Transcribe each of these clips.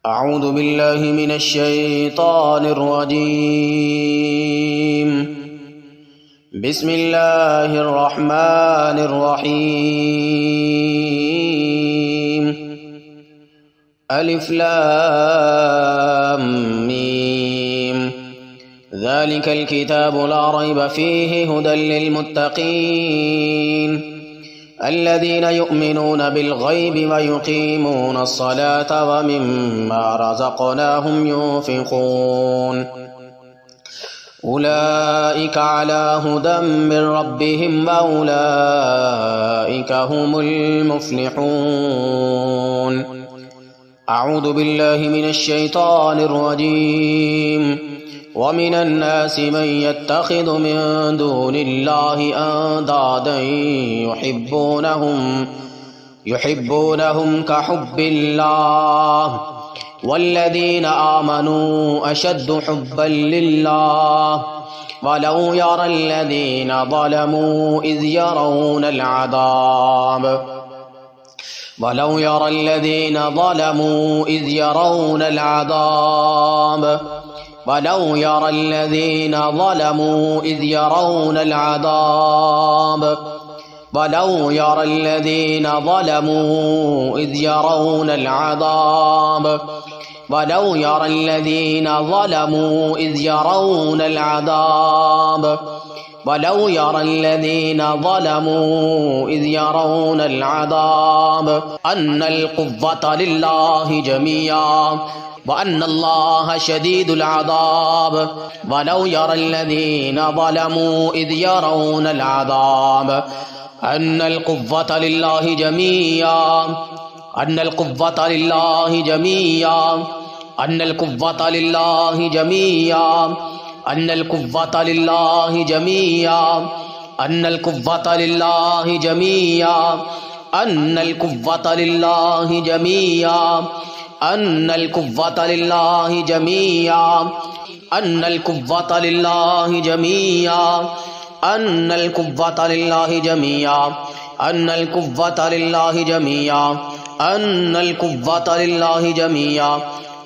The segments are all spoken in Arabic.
أعوذ بالله من الشيطان الرجيم. بسم الله الرحمن الرحيم. ألف لام ميم. ذلك الكتاب لا ريب فيه هدى للمتقين الذين يؤمنون بالغيب ويقيمون الصلاة ومما رزقناهم ينفقون أولئك على هدى من ربهم وأولئك هم المفلحون. أعوذ بالله من الشيطان الرجيم. ومن الناس من يتخذ من دون الله أندادا يحبونهم كحب الله والذين آمنوا أشد حبا لله ولو يرى الذين ظلموا إذ يرون العذاب ولو يرى الذين ظلموا إذ يرون العذاب ولو يرى الذين ظلموا إذ يرون العذاب ولو يرى الذين ظلموا إذ يرون العذاب ولو يرى الذين ظلموا إذ يرون العذاب ولو يرى الذين ظلموا إذ يرون العذاب أن القوة لله جميعا وأن الله شديد العذاب ولو يرى الذين ظلموا إذ يرون العذاب أن القوة لله جميعا أن القوة لله جميعا أن القوة لله جميعا أن القوة لله جميعا أن القوة لله جميعا أن القوة لله جميعا أن القوة لله جميعا أن القوة لله جميعا أن القوة لله جميعا أن القوة لله جميعا أن القوة لله جميعا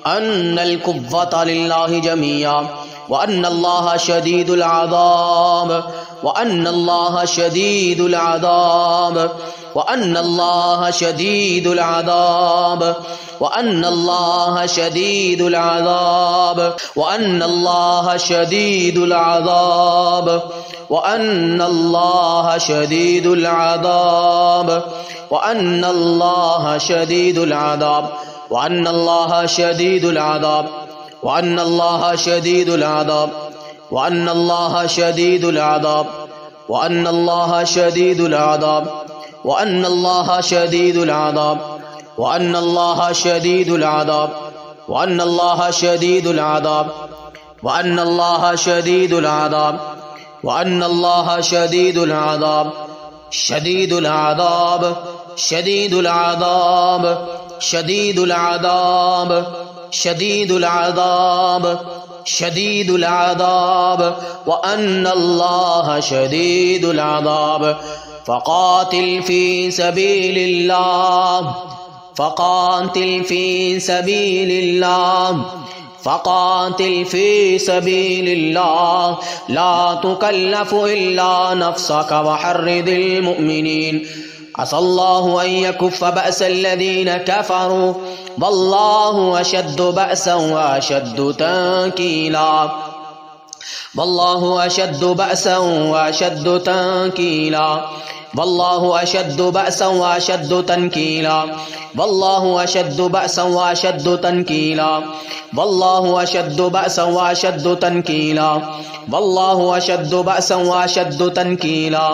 أن القوة لله جميعا وأن الله شديد العذاب وأن الله شديد العذاب وأن الله شديد العذاب وأن الله شديد العذاب وأن الله شديد العذاب وأن الله شديد العذاب وأن الله شديد العذاب وأن الله شديد العذاب وأن الله شديد العذاب وأن الله شديد العذاب وأن الله شديد العذاب وأن الله شديد العذاب وأن الله شديد العذاب وأن الله شديد العذاب وأن الله شديد العذاب وأن الله شديد العذاب شديد العذاب شديد العذاب شديد العذاب شديد العذاب شديد العذاب وأن الله شديد العذاب. فقاتل في سبيل الله فقاتل في سبيل الله فقاتل في سبيل الله لا تكلف إلا نفسك وحرض المؤمنين عسى الله أن يكف بأس الذين كفروا والله أشد بأسا وأشد تنكيلا والله أشد بأسا وأشد تنكيلا والله أشد بأسا وأشد تنكيلا والله أشد بأسا وأشد تنكيلا والله أشد بأسا وأشد تنكيلا والله أشد بأسا وأشد تنكيلا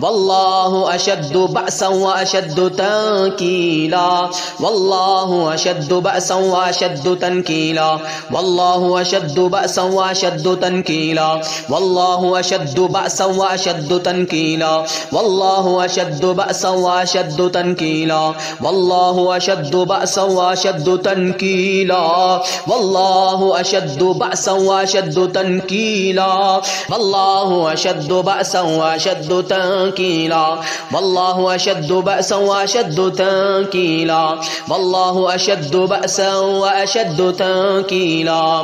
والله أشد بأسا وأشد تنكيلا والله أشد بأسا وأشد تنكيلا والله أشد بأسا وأشد تنكيلا والله أشد بأسا وأشد تنكيلا والله والله أشد بأسا وأشد تنكيلا والله أشد بأسا وأشد تنكيلا والله أشد بأسا وأشد تنكيلا والله أشد بأسا وأشد تنكيلا والله أشد بأسا وأشد تنكيلا والله أشد بأسا وأشد تنكيلا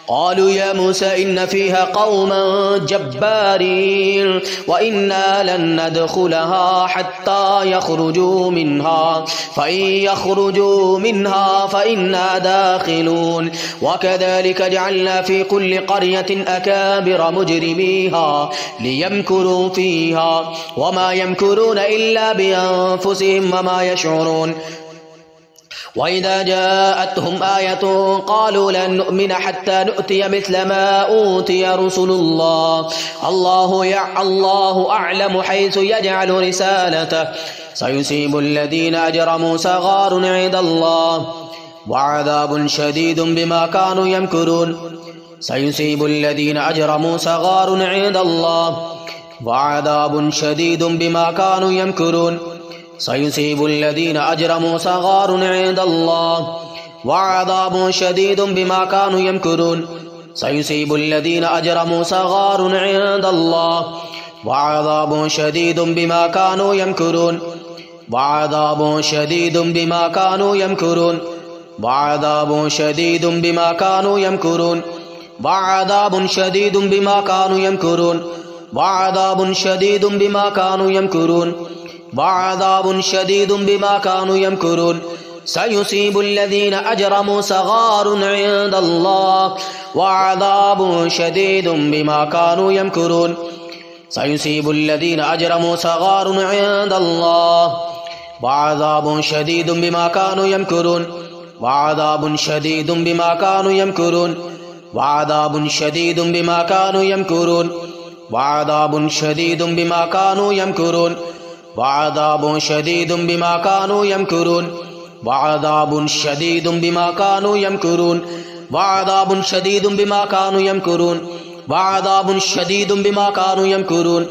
قالوا يا موسى إن فيها قوما جبارين وإنا لن ندخلها حتى يخرجوا منها فإن يخرجوا منها فإنا داخلون وكذلك جعلنا في كل قرية أكابر مجرميها ليمكروا فيها وما يمكرون إلا بأنفسهم وما يشعرون وإذا جاءتهم آية قالوا لن نؤمن حتى نؤتي مثل ما أوتي رسل الله الله أعلم حيث يجعل رسالته سيصيب الذين أجرموا صغار عند الله وعذاب شديد بما كانوا يمكرون سيصيب الذين أجرموا صغار عند الله وعذاب شديد بما كانوا يمكرون سيصيب الذين أجرموا صغار عند الله وعذاب شديد بما كانوا يمكرون سيصيب الذين أجرموا صغار عند الله وعذاب شديد بما كانوا يمكرون وعذاب شديد بما كانوا يمكرون وعذاب شديد بما كانوا يمكرون وعذاب شديد بما كانوا يمكرون وعذاب شديد بما كانوا يمكرون وعذاب شديد بما كانوا يمكرون سيصيب الذين أجرموا صغار عند الله وعذاب شديد بما كانوا يمكرون سيصيب الذين أجرموا صغار عند الله وعذاب شديد بما كانوا يمكرون وعذاب شديد بما كانوا يمكرون وعذاب شديد بما كانوا يمكرون وعذاب شديد بما كانوا يمكرون وعذاب شديد بما كانوا يمكرون وعذاب شديد بما كانوا يمكرون وعذاب شديد بما كانوا يمكرون وعذاب شديد بما كانوا يمكرون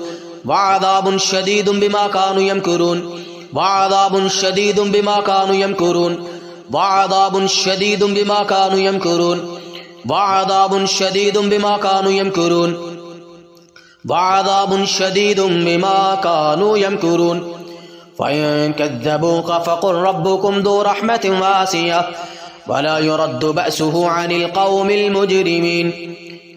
وعذاب شديد بما كانوا يمكرون وعذاب شديد بما كانوا يمكرون وعذاب شديد بما كانوا يمكرون وعذاب شديد بما كانوا يمكرون وعذاب شديد بما كانوا يمكرون فإن كذبوك فقل ربكم ذو رحمة واسعة ولا يرد بأسه عن القوم المجرمين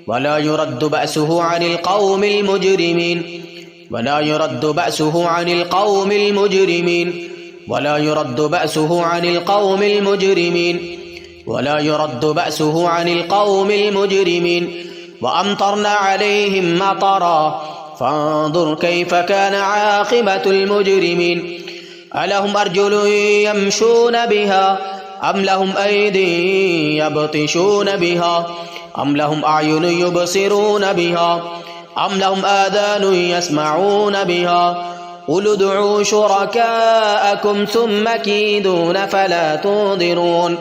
ولا يرد بأسه عن القوم المجرمين ولا يرد بأسه عن القوم المجرمين ولا يرد بأسه عن القوم المجرمين ولا يرد بأسه عن القوم المجرمين وأمطرنا عليهم مطرا فانظر كيف كان عاقبة المجرمين ألهم أرجل يمشون بها أم لهم أيدي يبطشون بها أم لهم أعين يبصرون بها أم لهم آذان يسمعون بها قل ادعوا شركاءكم ثم كيدون فلا تنظرون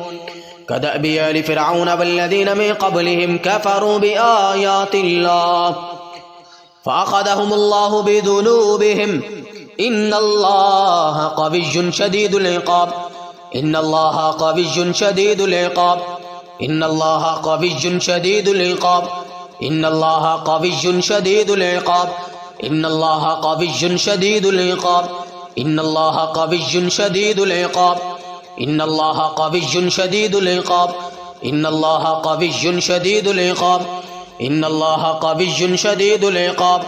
كدأب آل فرعون والذين من قبلهم كفروا بآيات الله فأخذهم الله بذنوبهم إن الله قوي شديد العقاب إن الله قوي شديد العقاب إن الله قوي شديد العقاب إن الله قوي شديد العقاب إن الله قوي شديد العقاب إن الله قوي شديد العقاب إن الله قوي شديد العقاب إن الله قوي شديد العقاب إن الله قوي شديد العقاب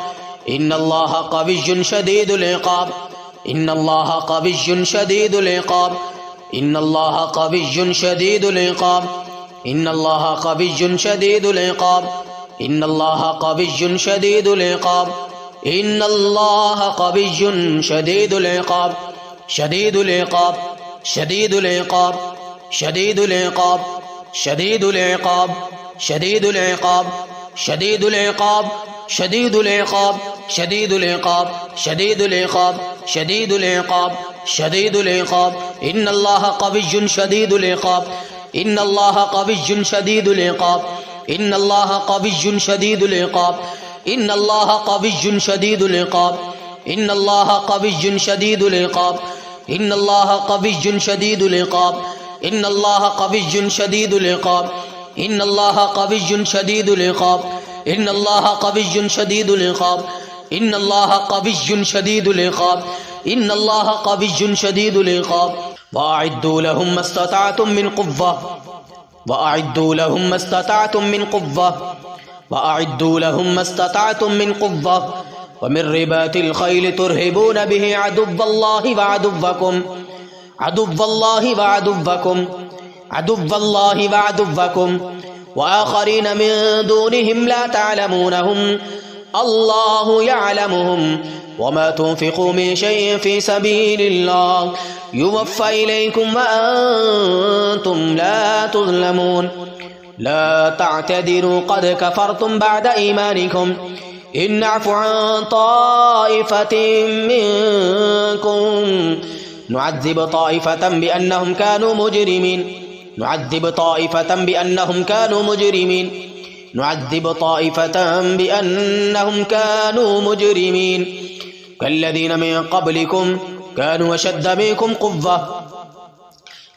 إن الله قوي شديد العقاب إن الله قوي شديد العقاب إن الله قوي شديد العقاب إن الله قوي شديد العقاب إن الله قوي شديد العقاب إن الله قوي شديد العقاب شديد العقاب شديد العقاب شديد العقاب شديد العقاب شديد العقاب شديد العقاب شديد العقاب شديد العقاب شديد العقاب شديد العقاب شديد العقاب إن الله قوي شديد العقاب إن الله قوي شديد العقاب إن الله قوي شديد العقاب إن الله قوي شديد العقاب إن الله قوي شديد العقاب إن الله قوي شديد العقاب إن الله قوي شديد العقاب إن الله قوي شديد العقاب إن الله قوي شديد العقاب إن الله قوي شديد العقاب إن الله قوي شديد العقاب وأعدوا لهم ما استطعتم من قوة وأعدوا لهم ما استطعتم من قوة وأعدوا لهم ما استطعتم من قوة ومن رباط الخيل ترهبون به عدو الله وعدوكم عدو الله وعدوكم عدو الله وعدوكم وآخرين من دونهم لا تعلمونهم الله يعلمهم وما تنفقوا من شيء في سبيل الله يوفى إليكم وأنتم لا تظلمون لا تعتذروا قد كفرتم بعد إيمانكم إن نعفو عن طائفة منكم نعذب طائفة بأنهم كانوا مجرمين نعذب طائفة بأنهم كانوا مجرمين نعذب طائفة بأنهم كانوا مجرمين كالذين من قبلكم كانوا أشد منكم قوة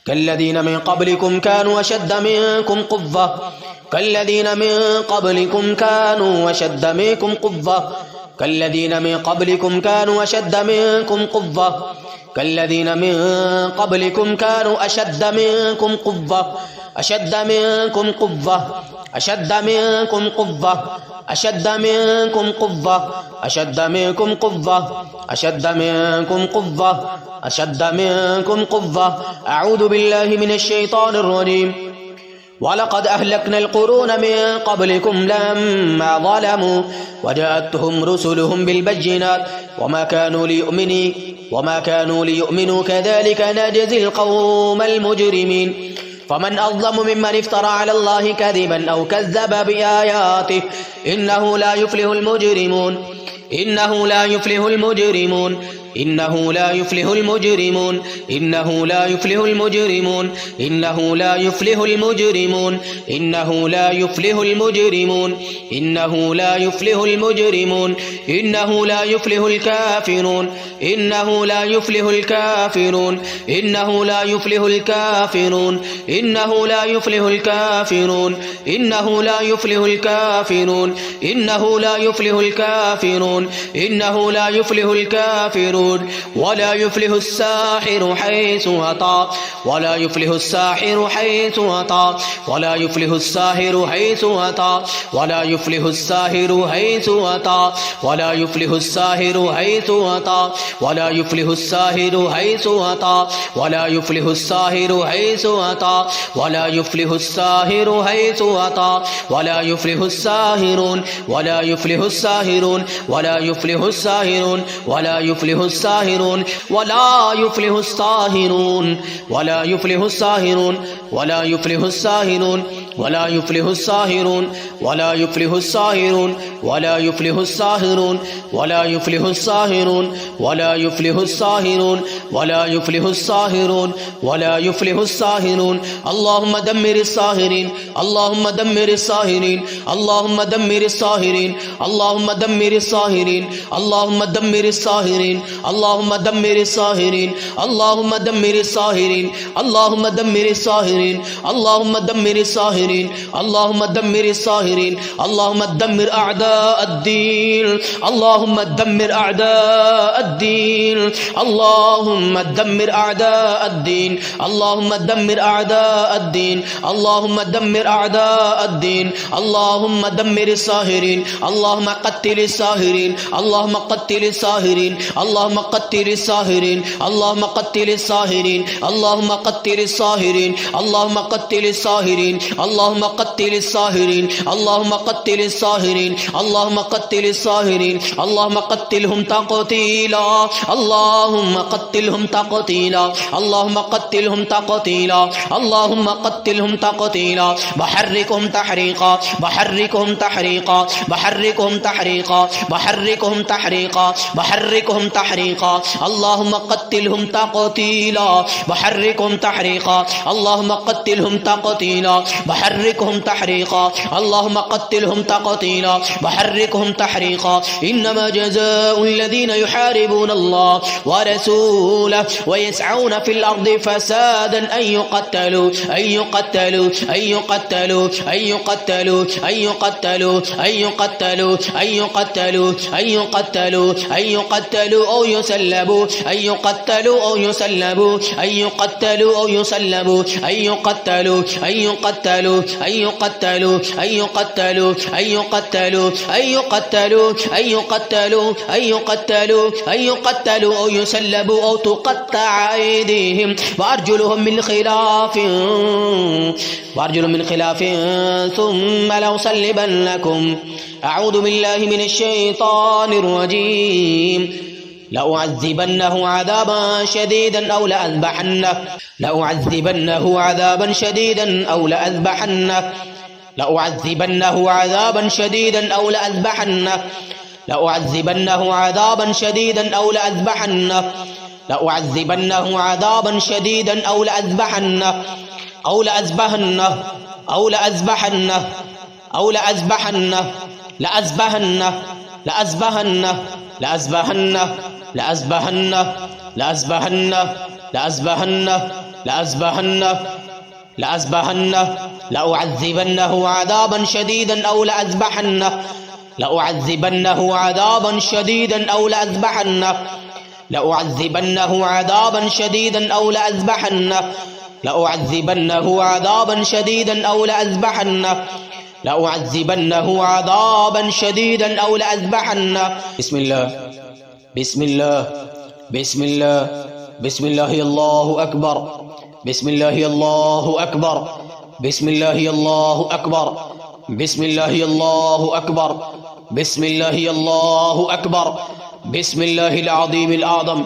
كالذين من قبلكم كانوا أشد منكم قوة كالذين من قبلكم كانوا أشد منكم قوة كالذين من قبلكم كانوا أشد منكم قوة كالذين من قبلكم كانوا أشد منكم قوة أشد منكم قوة أشد منكم قوة أشد منكم قوة أشد منكم قوة أشد منكم قوة أشد منكم قوة أعوذ بالله من الشيطان الرجيم ولقد أهلكنا القرون من قبلكم لما ظلموا وجاءتهم رسلهم بالبينات وما كانوا ليؤمنوا كذلك نجزي القوم المجرمين فمن أظلم ممن افترى على الله كذبا أو كذب بآياته إنه لا يفلح المجرمون إنه لا يفلح المجرمون إنه لا يفلح المجرمون إنه لا يفلح المجرمون إنه لا يفلح المجرمون إنه لا يفلح المجرمون إنه لا يفلح المجرمون إنه لا يفلح الكافرون إنه لا يفلح الكافرون إنه لا يفلح الكافرون إنه لا يفلح الكافرون إنه لا يفلح الكافرون إنه لا يفلح الكافرون إنه لا يفلح الكافرون ولا يفلح الساحر حيث أتى ولا يفلح الساحر حيث أتى ولا يفلح الساحر حيث أتى ولا يفلح الساحر حيث أتى ولا يفلح الساحر حيث أتى ولا يفلح الساحر حيث أتى ولا يفلح الساحر حيث أتى ولا يفلح الساحر حيث أتى ولا يفلح الساحرون ولا يفلح الساحرون ولا يفلح الساحرون ولا يفلح الساهرون ولا يفلح الساهرون ولا يفلح الساهرون ولا يفلح الساهرون ولا يفلح الساهرون ولا يفلح الساهرون ولا يفلح الساهرون ولا يفلح الساهرون ولا يفلح الساهرون ولا يفلح الساهرون ولا يفلح الساهرون اللهم دمر الساهرين اللهم دمر الساهرين اللهم دمر الساهرين اللهم دمر الساهرين اللهم دمر الساهرين اللهم دمر الساهرين اللهم دمر الساهرين اللهم دمر الساهرين اللهم دمر الساهرين اللهم دمر الساهرين اللهم دمر أعداء الدين اللهم دمر أعداء الدين اللهم دمر أعداء الدين اللهم دمر أعداء الدين اللهم دمر أعداء الدين اللهم دمر الساهرين اللهم قتل الساهرين اللهم قتل الساهرين اللهم قتل الساهرين اللهم قتل الساهرين اللهم قتل الساهرين اللهم قتل الساهرين اللهم قتل الساهرين اللهم قتل الساهرين اللهم قتل الساهرين اللهم قتلهم تقتيلا اللهم قتلهم تقتيلا اللهم قتلهم تقتيلا اللهم قتلهم تقتيلا وحركهم تحريقا وحركهم تحريقا وحركهم تحريقا وحركهم تحريقا وحركهم تحريقا اللهم قتلهم تقتيلا وحركهم تحريقا اللهم قتلهم تقتيلا وحركهم تحريقا اللهم قتلهم تقتيلا وحركهم تحريقا إنما جزاء الذين يحاربون الله ورسوله ويسعون في الأرض فسادا أن يقتلوا أن يقتلوا أن يقتلوا أن يقتلوا أن يقتلوا أن يقتلوا أن يقتلوا أن يقتلوا أن يقتلوا أو يسلبوا أن يقتلوا أو يسلبوا أن يقتلوا أو يسلبوا أن يقتلوا أن يقتلوا أن يقتلوا أن يقتلوا أن يقتلوا أن يقتلوا أن يقتلوا أن يقتلوا أن يقتلوا أو يسلبوا أو تقطع أيديهم وأرجلهم من خلاف ثم لأصلبنكم أعوذ بالله من الشيطان الرجيم لأعذبنه عذابا شديدا أو لأذبحنه لأعذبنه عذابا شديدا أو لأذبحنه لأعذبنه عذابا شديدا أو لأذبحنه لأعذبنه عذابا شديدا أو لأذبحنه لأعذبنه عذابا شديدا أو لأذبحنه أو لأذبحنه أو لأذبحنه أو لأذبحنه لأذبحنه لأذبحنه لأذبحنه لأذبحنه لأذبحنه لأذبحنه لأذبحنه لأذبحنه لأعذبنه عذابا شديدا أو لأذبحنه لأعذبنه عذابا شديدا أو لأذبحنه لأعذبنه عذابا شديدا أو لأذبحنه لأعذبنه عذابا شديدا أو لأذبحنه لأعذبنه عذابا شديدا أو لأذبحنه بسم الله بسم الله بسم الله بسم الله الله أكبر بسم الله الله أكبر بسم الله الله أكبر بسم الله الله أكبر بسم الله الله أكبر بسم الله العظيم الأعظم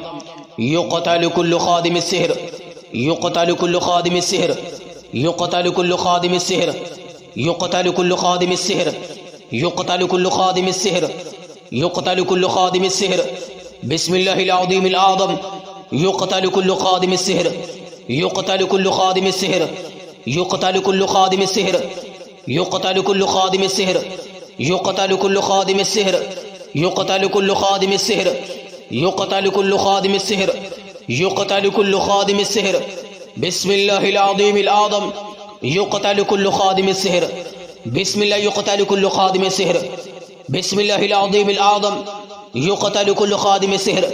يقتل كل خادم السحر يقتل كل خادم السحر يقتل كل خادم السحر يقتل كل خادم السحر يقتل كل خادم السحر يقتل كل خادم السحر بسم الله العظيم الأعظم يقتل كل خادم السحر يقتل كل خادم السحر يقتل كل خادم السحر يقتل كل خادم السحر يقتل كل خادم السحر يقتل كل خادم السحر يقتل كل خادم السحر يقتل كل خادم السحر بسم الله العظيم الأعظم يقتل كل خادم السحر بسم الله يقتل كل خادم السحر بسم الله العظيم الأعظم يقتل كل خادم السحر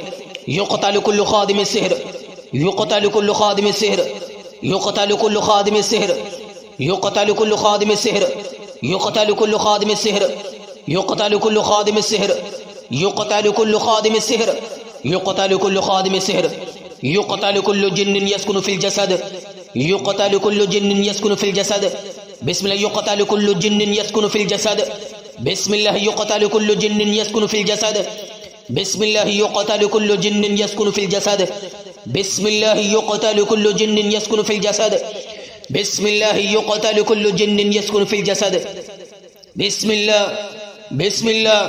يقتل كل خادم السحر يقتل كل خادم السحر يقتل كل خادم السحر يقتل كل خادم السحر يقتل كل خادم السحر يقتل كل خادم السحر يقتل كل خادم السحر يقتل كل خادم السحر يقتل كل جن يسكن في الجسد يقتل كل جن يسكن في الجسد بسم الله يقتل كل جن يسكن في الجسد بسم الله يقتل كل جن يسكن في الجسد بسم الله يقتل كل جن يسكن في الجسد بسم الله يقتل كل جن يسكن في الجسد بسم الله يقتل كل جن يسكن في الجسد بسم الله بسم الله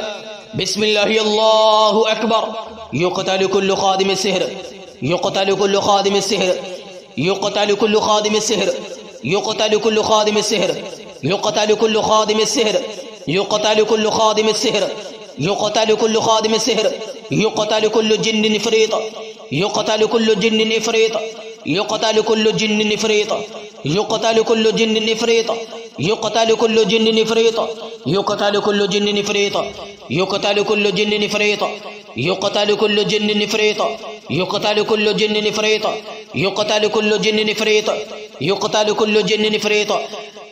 بسم الله الله أكبر يقتل كل خادم السحر يقتل كل خادم السحر يقتل كل خادم السحر يقتل كل خادم السحر يقتل كل خادم السحر يقتل كل خادم السحر يقتل كل خادم السحر يقتل كل جن نفريط يقتل كل جن نفريط يقتل كل جن نفريط يقتل كل جن نفريط يقتل كل جن نفريط يقتل كل جن نفريط يقتل كل جن نفريط يقتل كل جن نفريط يقتل كل جن نفريط يقتل كل جن نفريط يقتل كل جن نفريط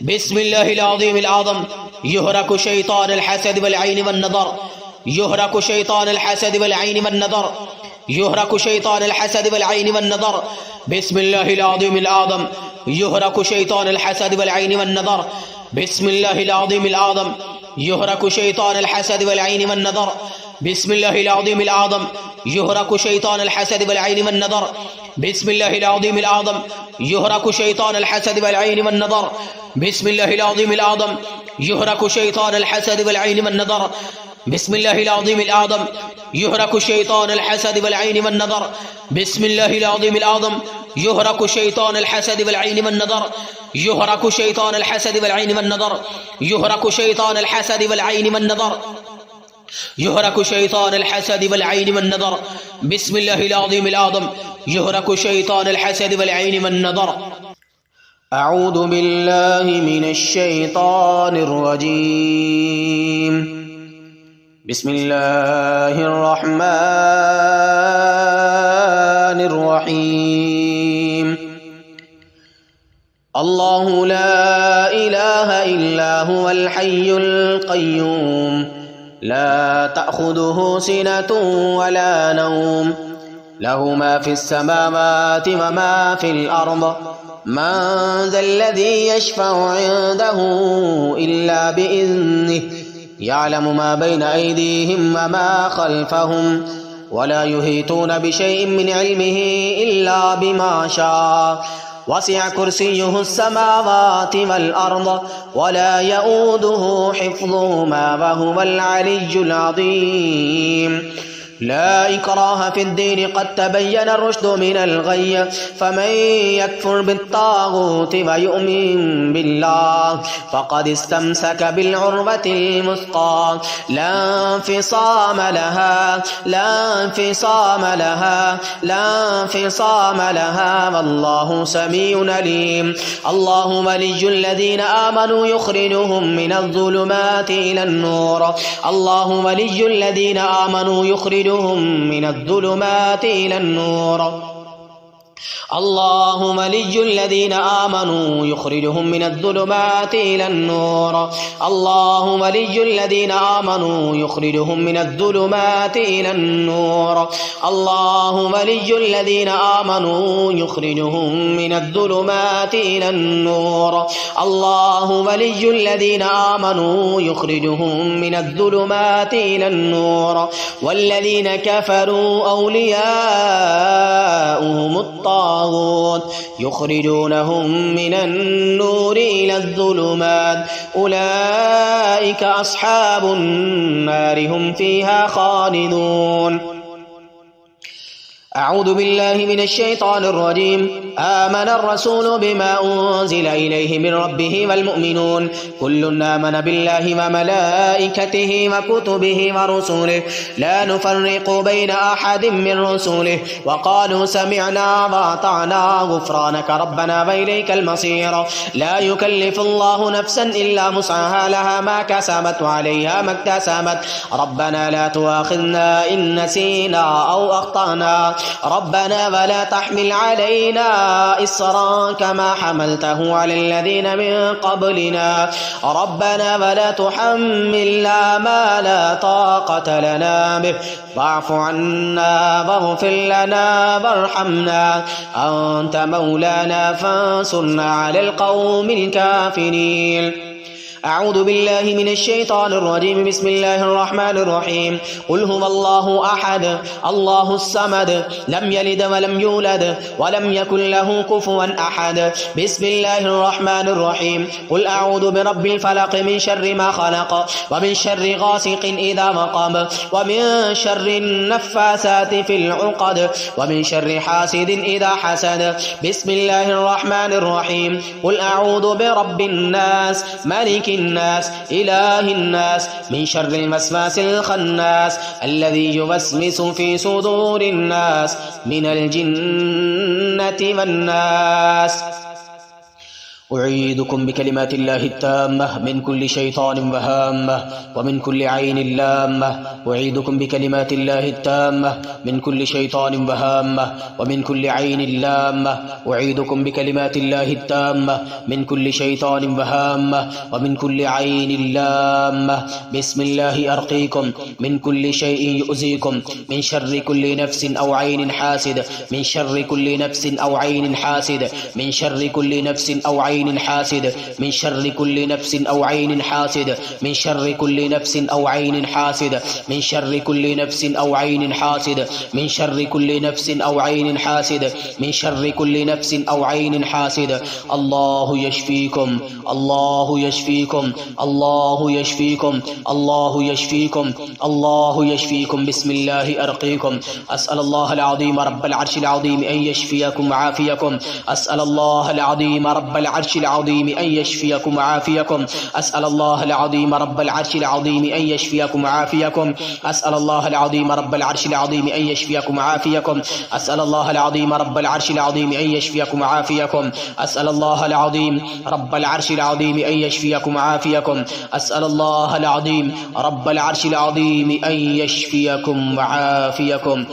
بسم الله العظيم الأعظم يهرك شيطان الحسد والعين والنظر يهرك شيطان الحسد والعين والنظر يهرك شيطان الحسد والعين والنظر بسم الله العظيم الأعظم يهرك شيطان الحسد والعين والنظر بسم الله العظيم الأعظم يهرك شيطان الحسد والعين والنظر بسم الله العظيم الأعظم يهرك شيطان الحسد والعين والنظر بسم الله العظيم الأعظم يهرك شيطان الحسد والعين والنظر بسم الله العظيم الأعظم يهرك شيطان الحسد والعين والنظر بسم الله العظيم الأعظم يهرك شيطان الحسد والعين والنظر. بسم الله العظيم الأعظم يهرك شيطان الحسد والعين والنظر. يهرك شيطان الحسد والعين والنظر. يهرك شيطان الحسد والعين والنظر. يهرك شيطان الحسد والعين والنظر. بسم الله العظيم الأعظم يهرك شيطان الحسد والعين والنظر. أعوذ بالله من الشيطان الرجيم. بسم الله الرحمن الرحيم. الله لا إله إلا هو الحي القيوم لا تأخذه سنة ولا نوم له ما في السماوات وما في الأرض من ذا الذي يشفع عنده إلا بإذنه يعلم ما بين أيديهم وما خلفهم ولا يحيطون بشيء من علمه إلا بما شاء وسع كرسيه السماوات والأرض ولا يؤوده حفظهما وهو العلي العظيم. لا إكراه في الدين قد تبين الرشد من الغي فمن يكفر بالطاغوت ويؤمن بالله فقد استمسك بالعروة الوثقى لا انفصام لها لا انفصام لها لا انفصام لها والله سميع عليم. الله ولي الذين آمنوا يخرجهم من الظلمات إلى النور. الله ولي الذين آمنوا يخرجهم من الظلمات إلى النور. الله ولي الذين آمنوا يخرجهم من الظلمات إلى النور. الله ولي الذين آمنوا يخرجهم من الظلمات إلى النور. الله ولي الذين آمنوا يخرجهم من الظلمات إلى النور. الله ولي الذين آمنوا يخرجهم من الظلمات إلى النور. والذين كفروا أولياؤهم الطاغوت يخرجونهم من النور إلى الظلمات أولئك أصحاب النار هم فيها خالدون. أعوذ بالله من الشيطان الرجيم. آمن الرسول بما أنزل إليه من ربه والمؤمنون كل آمن بالله وملائكته وكتبه ورسله لا نفرق بين أحد من رسله وقالوا سمعنا وأطعنا غفرانك ربنا وإليك المصير. لا يكلف الله نفسا إلا وسعها لها ما كسبت وعليها ما اكتسبت ربنا لا تؤاخذنا إن نسينا أو أخطأنا ربنا ولا تحمل علينا إصرا كما حملته على الذين من قبلنا ربنا ولا تحملنا ما لا طاقة لنا به واعف عنا واغفر لنا وارحمنا أنت مولانا فانصرنا على القوم الكافرين. أعوذ بالله من الشيطان الرجيم. بسم الله الرحمن الرحيم. قل هو الله أحد الله الصمد لم يلد ولم يولد ولم يكن له كفوا أحد. بسم الله الرحمن الرحيم. قل أعوذ برب الفلق من شر ما خلق ومن شر غاسق إذا وقب ومن شر النفاثات في العقد ومن شر حاسد إذا حسد. بسم الله الرحمن الرحيم. قل أعوذ برب الناس ملك الناس إله الناس من شر الوسواس الخناس الذي يوسوس في صدور الناس من الجنة والناس. أعيذكم بكلمات الله التامة من كل شيطان وهامة ومن كل عين لامة. أعيذكم بكلمات الله التامة من كل شيطان وهامة ومن كل عين لامة. أعيذكم بكلمات الله التامة من كل شيطان وهامة ومن كل عين لامة. بسم الله أرقيكم من كل شيء يؤذيكم من شر كل نفس أو عين حاسد من شر كل نفس أو عين حاسد من شر كل نفس أو عين عين حاسد، من شر كل نفس أو عين حاسد، من شر كل نفس أو عين حاسد، من شر كل نفس أو عين حاسد، من شر كل نفس أو عين حاسد، من شر كل نفس أو عين حاسد. الله يشفيكم، الله يشفيكم، الله يشفيكم، الله يشفيكم، الله يشفيكم. بسم الله أرقيكم. أسأل الله العظيم رب العرش العظيم أن يشفيكم وعافيكم. أسأل الله العظيم رب العرش العظيم أن يشفيكم وعافيكم. أسأل الله العظيم رب العرش العظيم أن يشفيكم وعافيكم. أسأل الله العظيم رب العرش العظيم أن يشفيكم وعافيكم. أسأل الله العظيم رب العرش العظيم أن يشفيكم وعافيكم. أسأل الله العظيم رب العرش العظيم أن يشفيكم وعافيكم. أسأل الله العظيم رب العرش العظيم أن يشفيكم وعافيكم.